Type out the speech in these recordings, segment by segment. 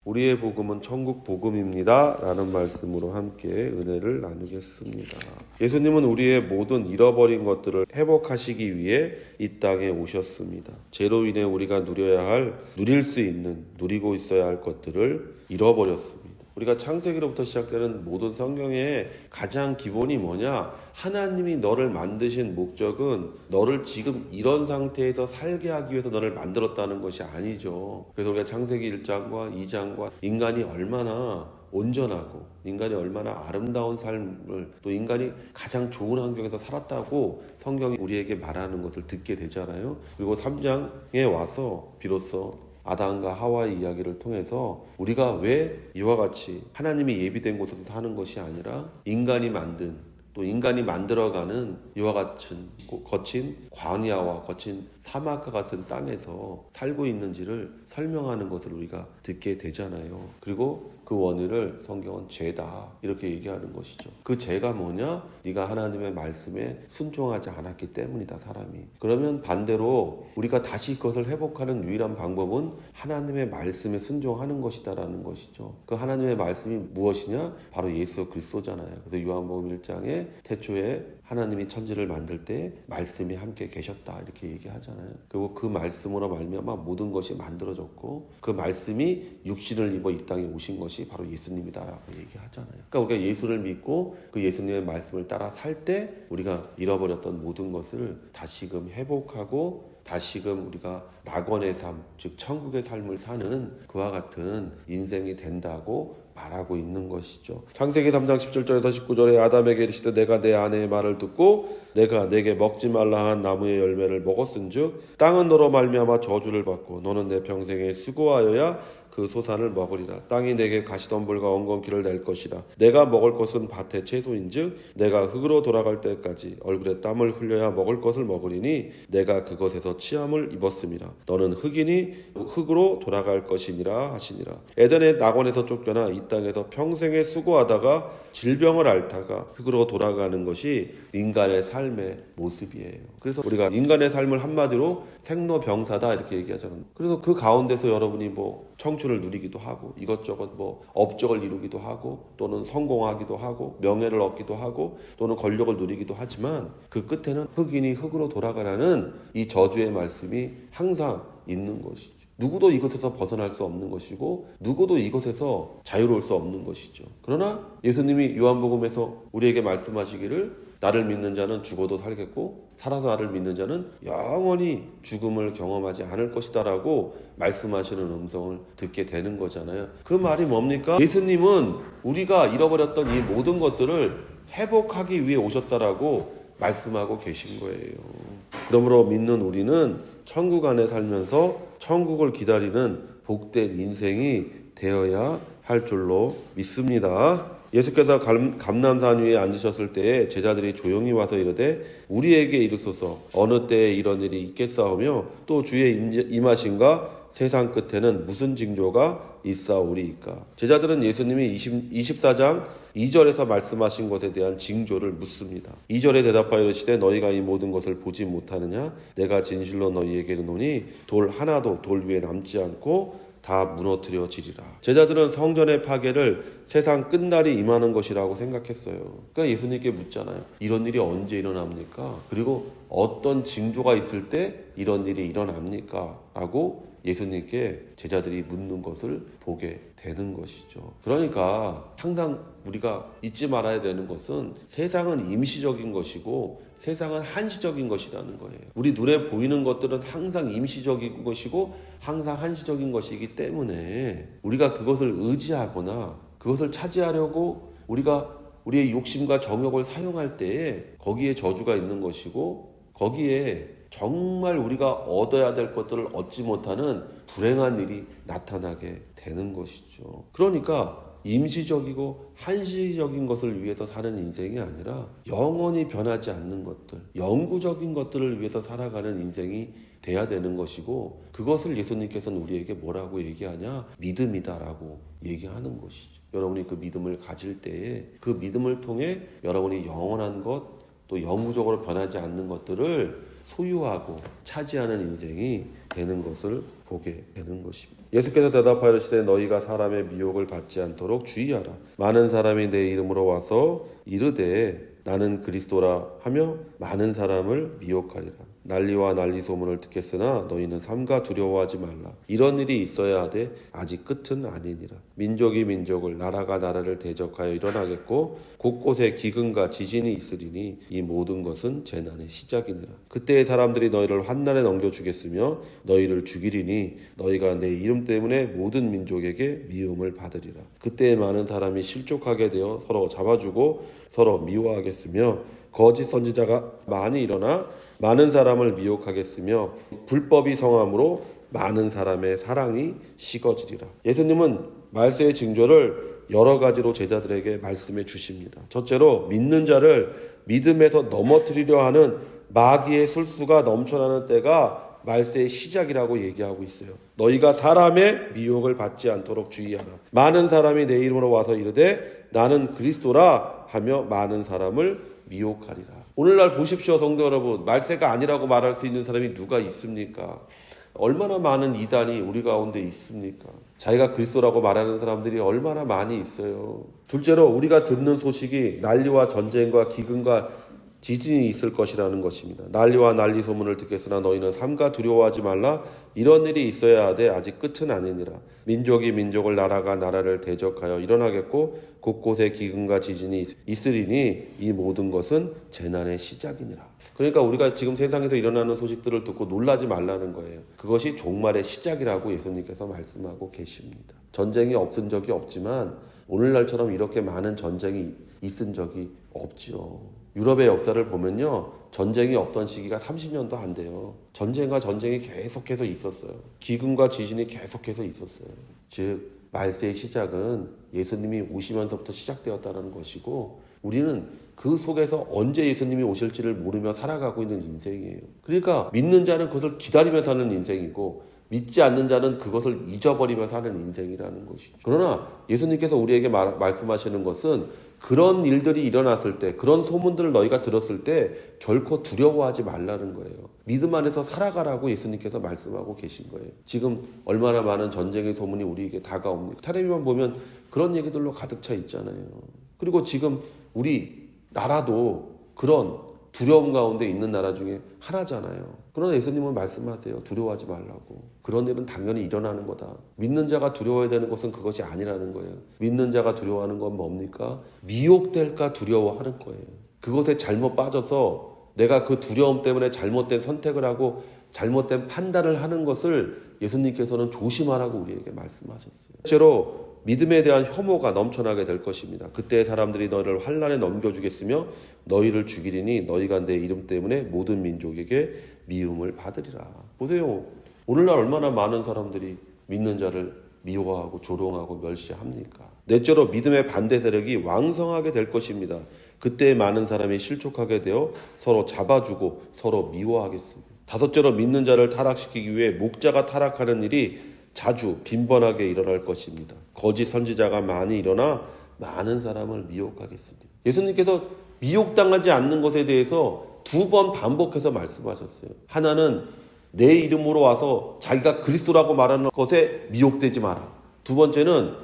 우리의 복음은 천국 복음입니다 라는 말씀으로 함께 은혜를 나누겠습니다. 예수님은 우리의 모든 잃어버린 것들을 회복하시기 위해 이 땅에 오셨습니다. 죄로 인해 우리가 누릴 수 있는, 누리고 있어야 할 것들을 잃어버렸습니다. 우리가 창세기로부터 시작되는 모든 성경의 가장 기본이 뭐냐? 하나님이 너를 만드신 목적은 너를 지금 이런 상태에서 살게 하기 위해서 너를 만들었다는 것이 아니죠. 그래서 우리가 창세기 1장과 2장과 인간이 얼마나 온전하고 인간이 얼마나 아름다운 삶을, 또 인간이 가장 좋은 환경에서 살았다고 성경이 우리에게 말하는 것을 듣게 되잖아요. 그리고 3장에 와서 비로소 아담과 하와의 이야기를 통해서 우리가 왜 이와 같이 하나님이 예비된 곳에서 사는 것이 아니라 인간이 만든, 또 인간이 만들어가는 이와 같은 거친 광야와 거친 사막과 같은 땅에서 살고 있는지를 설명하는 것을 우리가 듣게 되잖아요. 그리고 그 원인을 성경은 죄다 이렇게 얘기하는 것이죠. 그 죄가 뭐냐? 네가 하나님의 말씀에 순종하지 않았기 때문이다, 사람이. 그러면 반대로 우리가 다시 그것을 회복하는 유일한 방법은 하나님의 말씀에 순종하는 것이다라는 것이죠. 그 하나님의 말씀이 무엇이냐? 바로 예수 그리스도잖아요. 그래서 요한복음 1장에 태초에 하나님이 천지를 만들 때 말씀이 함께 계셨다 이렇게 얘기하잖아요. 그리고 그 말씀으로 말미암아 모든 것이 만들어졌고 그 말씀이 육신을 입어 이 땅에 오신 것이 바로 예수님이다라고 얘기하잖아요. 그러니까 우리가 예수를 믿고 그 예수님의 말씀을 따라 살 때 우리가 잃어버렸던 모든 것을 다시금 회복하고 다시금 우리가 낙원의 삶, 즉 천국의 삶을 사는 그와 같은 인생이 된다고 말하고 있는 것이죠. 창세기 3장 17절에서 19절에 아담에게 이르시되 내가 내 아내의 말을 듣고 내가 내게 먹지 말라 한 나무의 열매를 먹었은즉 땅은 너로 말미암아 저주를 받고 너는 내 평생에 수고하여야 그 소산을 먹으리라. 땅이 내게 가시덤불과 엉겅퀴를 낼 것이라. 내가 먹을 것은 밭의 채소인즉 내가 흙으로 돌아갈 때까지 얼굴에 땀을 흘려야 먹을 것을 먹으리니 내가 그것에서 치함을 입었음이라. 너는 흙이니 흙으로 돌아갈 것이니라 하시니라. 에덴의 낙원에서 쫓겨나 이 땅에서 평생에 수고하다가 질병을 앓다가 흙으로 돌아가는 것이 인간의 삶의 모습이에요. 그래서 우리가 인간의 삶을 한마디로 생로병사다 이렇게 얘기하잖아요. 그래서 그 가운데서 여러분이 청춘을 누리기도 하고 이것저것 업적을 이루기도 하고 또는 성공하기도 하고 명예를 얻기도 하고 또는 권력을 누리기도 하지만 그 끝에는 흙이니 흙으로 돌아가라는 이 저주의 말씀이 항상 있는 것이죠. 누구도 이것에서 벗어날 수 없는 것이고 누구도 이것에서 자유로울 수 없는 것이죠. 그러나 예수님이 요한복음에서 우리에게 말씀하시기를 나를 믿는 자는 죽어도 살겠고 살아서 나를 믿는 자는 영원히 죽음을 경험하지 않을 것이다 라고 말씀하시는 음성을 듣게 되는 거잖아요. 그 말이 뭡니까? 예수님은 우리가 잃어버렸던 이 모든 것들을 회복하기 위해 오셨다라고 말씀하고 계신 거예요. 그러므로 믿는 우리는 천국 안에 살면서 천국을 기다리는 복된 인생이 되어야 할 줄로 믿습니다. 예수께서 감람산 위에 앉으셨을 때에 제자들이 조용히 와서 이르되 우리에게 이르소서 어느 때에 이런 일이 있겠사오며 또 주의 임하심과 세상 끝에는 무슨 징조가 있사오리이까. 제자들은 예수님이 24장 2절에서 말씀하신 것에 대한 징조를 묻습니다. 2절에 대답하여 이르시되 너희가 이 모든 것을 보지 못하느냐? 내가 진실로 너희에게 이르노니 돌 하나도 돌 위에 남지 않고 다 무너뜨려지리라. 제자들은 성전의 파괴를 세상 끝날이 임하는 것이라고 생각했어요. 그러니까 예수님께 묻잖아요. 이런 일이 언제 일어납니까? 그리고 어떤 징조가 있을 때 이런 일이 일어납니까? 라고 예수님께 제자들이 묻는 것을 보게 되는 것이죠. 그러니까 항상 우리가 잊지 말아야 되는 것은 세상은 임시적인 것이고 세상은 한시적인 것이라는 거예요. 우리 눈에 보이는 것들은 항상 임시적인 것이고 항상 한시적인 것이기 때문에 우리가 그것을 의지하거나 그것을 차지하려고 우리가 우리의 욕심과 정욕을 사용할 때에 거기에 저주가 있는 것이고 거기에 정말 우리가 얻어야 될 것들을 얻지 못하는 불행한 일이 나타나게 되는 것이죠. 그러니까 임시적이고 한시적인 것을 위해서 사는 인생이 아니라 영원히 변하지 않는 것들, 영구적인 것들을 위해서 살아가는 인생이 돼야 되는 것이고 그것을 예수님께서는 우리에게 뭐라고 얘기하냐? 믿음이다라고 얘기하는 것이죠. 여러분이 그 믿음을 가질 때에 그 믿음을 통해 여러분이 영원한 것, 또 영구적으로 변하지 않는 것들을 소유하고 차지하는 인생이 되는 것을 보게 되는 것입니다. 예수께서 대답하여 이르시되 너희가 사람의 미혹을 받지 않도록 주의하라. 많은 사람이 내 이름으로 와서 이르되 나는 그리스도라 하며 많은 사람을 미혹하리라. 난리와 난리 소문을 듣겠으나 너희는 삼가 두려워하지 말라. 이런 일이 있어야 하되 아직 끝은 아니니라. 민족이 민족을 나라가 나라를 대적하여 일어나겠고 곳곳에 기근과 지진이 있으리니 이 모든 것은 재난의 시작이니라. 그때의 사람들이 너희를 환난에 넘겨주겠으며 너희를 죽이리니 너희가 내 이름 때문에 모든 민족에게 미움을 받으리라. 그때에 많은 사람이 실족하게 되어 서로 잡아주고 서로 미워하겠으며 거짓 선지자가 많이 일어나 많은 사람을 미혹하겠으며 불법이 성함으로 많은 사람의 사랑이 식어지리라. 예수님은 말세의 징조를 여러 가지로 제자들에게 말씀해 주십니다. 첫째로 믿는 자를 믿음에서 넘어뜨리려 하는 마귀의 술수가 넘쳐나는 때가 말세의 시작이라고 얘기하고 있어요. 너희가 사람의 미혹을 받지 않도록 주의하라. 많은 사람이 내 이름으로 와서 이르되 나는 그리스도라 하며 많은 사람을 미혹하리라. 오늘날 보십시오, 성도 여러분. 말세가 아니라고 말할 수 있는 사람이 누가 있습니까? 얼마나 많은 이단이 우리 가운데 있습니까? 자기가 그리스도라고 말하는 사람들이 얼마나 많이 있어요. 둘째로 우리가 듣는 소식이 난리와 전쟁과 기근과 지진이 있을 것이라는 것입니다. 난리와 난리 소문을 듣겠으나 너희는 삼가 두려워하지 말라. 이런 일이 있어야 하되 아직 끝은 아니니라. 민족이 민족을 나라가 나라를 대적하여 일어나겠고 곳곳에 기근과 지진이 있으리니 이 모든 것은 재난의 시작이니라. 그러니까 우리가 지금 세상에서 일어나는 소식들을 듣고 놀라지 말라는 거예요. 그것이 종말의 시작이라고 예수님께서 말씀하고 계십니다. 전쟁이 없은 적이 없지만 오늘날처럼 이렇게 많은 전쟁이 있은 적이 없지요. 유럽의 역사를 보면요, 전쟁이 없던 시기가 30년도 안 돼요. 전쟁과 전쟁이 계속해서 있었어요. 기근과 지진이 계속해서 있었어요. 즉 말세의 시작은 예수님이 오시면서부터 시작되었다는 것이고 우리는 그 속에서 언제 예수님이 오실지를 모르며 살아가고 있는 인생이에요. 그러니까 믿는 자는 그것을 기다리며 사는 인생이고 믿지 않는 자는 그것을 잊어버리며 사는 인생이라는 것이죠. 그러나 예수님께서 우리에게 말씀하시는 것은 그런 일들이 일어났을 때, 그런 소문들을 너희가 들었을 때 결코 두려워하지 말라는 거예요. 믿음 안에서 살아가라고 예수님께서 말씀하고 계신 거예요. 지금 얼마나 많은 전쟁의 소문이 우리에게 다가옵니까? 텔레비만 보면 그런 얘기들로 가득 차 있잖아요. 그리고 지금 우리 나라도 그런 두려움 가운데 있는 나라 중에 하나잖아요. 그러나 예수님은 말씀하세요. 두려워하지 말라고. 그런 일은 당연히 일어나는 거다. 믿는 자가 두려워해야 되는 것은 그것이 아니라는 거예요. 믿는 자가 두려워하는 건 뭡니까? 미혹될까 두려워하는 거예요. 그것에 잘못 빠져서 내가 그 두려움 때문에 잘못된 선택을 하고 잘못된 판단을 하는 것을 예수님께서는 조심하라고 우리에게 말씀하셨어요. 실제로 믿음에 대한 혐오가 넘쳐나게 될 것입니다. 그때 사람들이 너희를 환난에 넘겨주겠으며 너희를 죽이리니 너희가 내 이름 때문에 모든 민족에게 미움을 받으리라. 보세요. 오늘날 얼마나 많은 사람들이 믿는 자를 미워하고 조롱하고 멸시합니까? 넷째로 믿음의 반대 세력이 왕성하게 될 것입니다. 그때 많은 사람이 실족하게 되어 서로 잡아주고 서로 미워하겠습니다. 다섯째로 믿는 자를 타락시키기 위해 목자가 타락하는 일이 자주 빈번하게 일어날 것입니다. 거짓 선지자가 많이 일어나 많은 사람을 미혹하겠습니다. 예수님께서 미혹당하지 않는 것에 대해서 2번 반복해서 말씀하셨어요. 하나는 내 이름으로 와서 자기가 그리스도라고 말하는 것에 미혹되지 마라. 두 번째는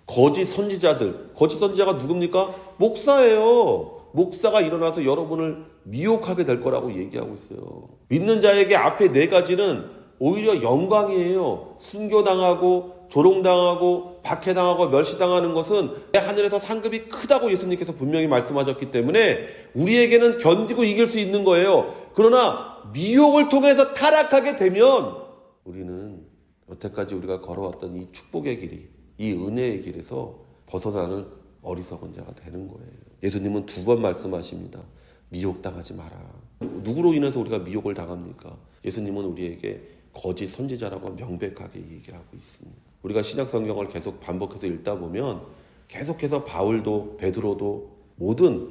거짓 선지자들. 거짓 선지자가 누굽니까? 목사예요. 목사가 일어나서 여러분을 미혹하게 될 거라고 얘기하고 있어요. 믿는 자에게 앞에 4가지는 오히려 영광이에요. 순교당하고 조롱당하고 박해당하고 멸시당하는 것은 하늘에서 상급이 크다고 예수님께서 분명히 말씀하셨기 때문에 우리에게는 견디고 이길 수 있는 거예요. 그러나 미혹을 통해서 타락하게 되면 우리는 여태까지 우리가 걸어왔던 이 축복의 길이, 이 은혜의 길에서 벗어나는 어리석은 자가 되는 거예요. 예수님은 2번 말씀하십니다. 미혹당하지 마라. 누구로 인해서 우리가 미혹을 당합니까? 예수님은 우리에게 거짓 선지자라고 명백하게 얘기하고 있습니다. 우리가 신약 성경을 계속 반복해서 읽다 보면 계속해서 바울도 베드로도 모든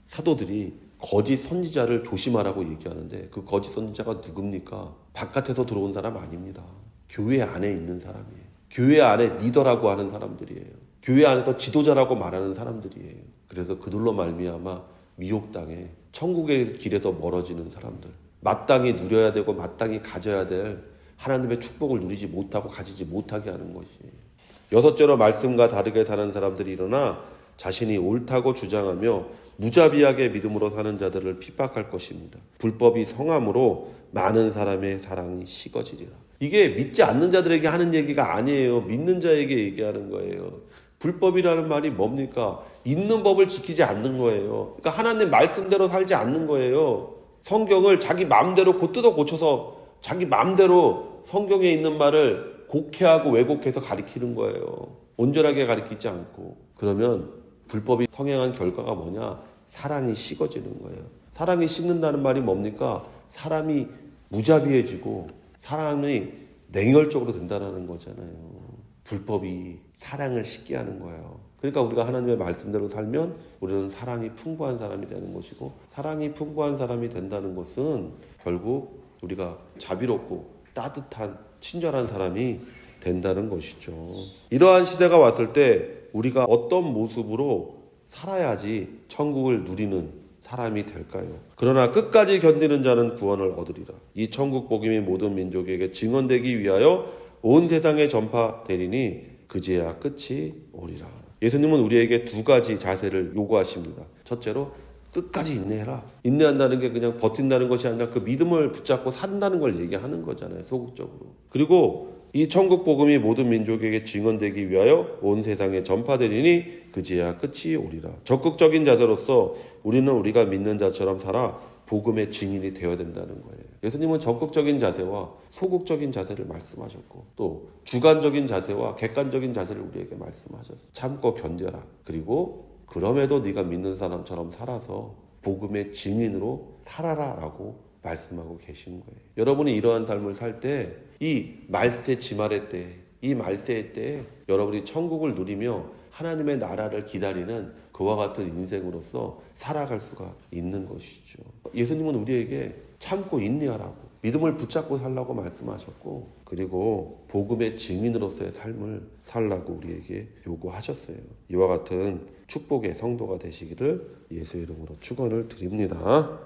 사도들이 거짓 선지자를 조심하라고 얘기하는데 그 거짓 선지자가 누굽니까? 바깥에서 들어온 사람 아닙니다. 교회 안에 있는 사람이에요. 교회 안에 리더라고 하는 사람들이에요. 교회 안에서 지도자라고 말하는 사람들이에요. 그래서 그들로 말미암아 미혹당해 천국의 길에서 멀어지는 사람들, 마땅히 누려야 되고 마땅히 가져야 될 하나님의 축복을 누리지 못하고 가지지 못하게 하는 것이. 여섯째로 말씀과 다르게 사는 사람들이 일어나 자신이 옳다고 주장하며 무자비하게 믿음으로 사는 자들을 핍박할 것입니다. 불법이 성함으로 많은 사람의 사랑이 식어지리라. 이게 믿지 않는 자들에게 하는 얘기가 아니에요. 믿는 자에게 얘기하는 거예요. 불법이라는 말이 뭡니까? 있는 법을 지키지 않는 거예요. 그러니까 하나님 말씀대로 살지 않는 거예요. 성경을 자기 마음대로 뜯어 고쳐서 자기 마음대로 성경에 있는 말을 곡해하고 왜곡해서 가리키는 거예요. 온전하게 가리키지 않고. 그러면 불법이 성행한 결과가 뭐냐? 사랑이 식어지는 거예요. 사랑이 식는다는 말이 뭡니까? 사람이 무자비해지고 사랑이 냉혈적으로 된다는 거잖아요. 불법이 사랑을 식게 하는 거예요. 그러니까 우리가 하나님의 말씀대로 살면 우리는 사랑이 풍부한 사람이 되는 것이고, 사랑이 풍부한 사람이 된다는 것은 결국 우리가 자비롭고 따뜻한 친절한 사람이 된다는 것이죠. 이러한 시대가 왔을 때 우리가 어떤 모습으로 살아야지 천국을 누리는 사람이 될까요? 그러나 끝까지 견디는 자는 구원을 얻으리라. 이 천국 복음이 모든 민족에게 증언되기 위하여 온 세상에 전파되리니 그제야 끝이 오리라. 예수님은 우리에게 두 가지 자세를 요구하십니다. 첫째로 끝까지 인내해라. 인내한다는 게 그냥 버틴다는 것이 아니라 그 믿음을 붙잡고 산다는 걸 얘기하는 거잖아요. 소극적으로. 그리고 이 천국 복음이 모든 민족에게 증언되기 위하여 온 세상에 전파되리니 그제야 끝이 오리라. 적극적인 자세로서 우리는 우리가 믿는 자처럼 살아 복음의 증인이 되어야 된다는 거예요. 예수님은 적극적인 자세와 소극적인 자세를 말씀하셨고, 또 주관적인 자세와 객관적인 자세를 우리에게 말씀하셨어요. 참고 견뎌라. 그리고 그럼에도 네가 믿는 사람처럼 살아서 복음의 증인으로 살아라라고 말씀하고 계신 거예요. 여러분이 이러한 삶을 살 때, 이 말세 지말의 때, 이 말세의 때에 여러분이 천국을 누리며 하나님의 나라를 기다리는 그와 같은 인생으로서 살아갈 수가 있는 것이죠. 예수님은 우리에게 참고 인내하라고, 믿음을 붙잡고 살라고 말씀하셨고, 그리고 복음의 증인으로서의 삶을 살라고 우리에게 요구하셨어요. 이와 같은 축복의 성도가 되시기를 예수의 이름으로 축원을 드립니다.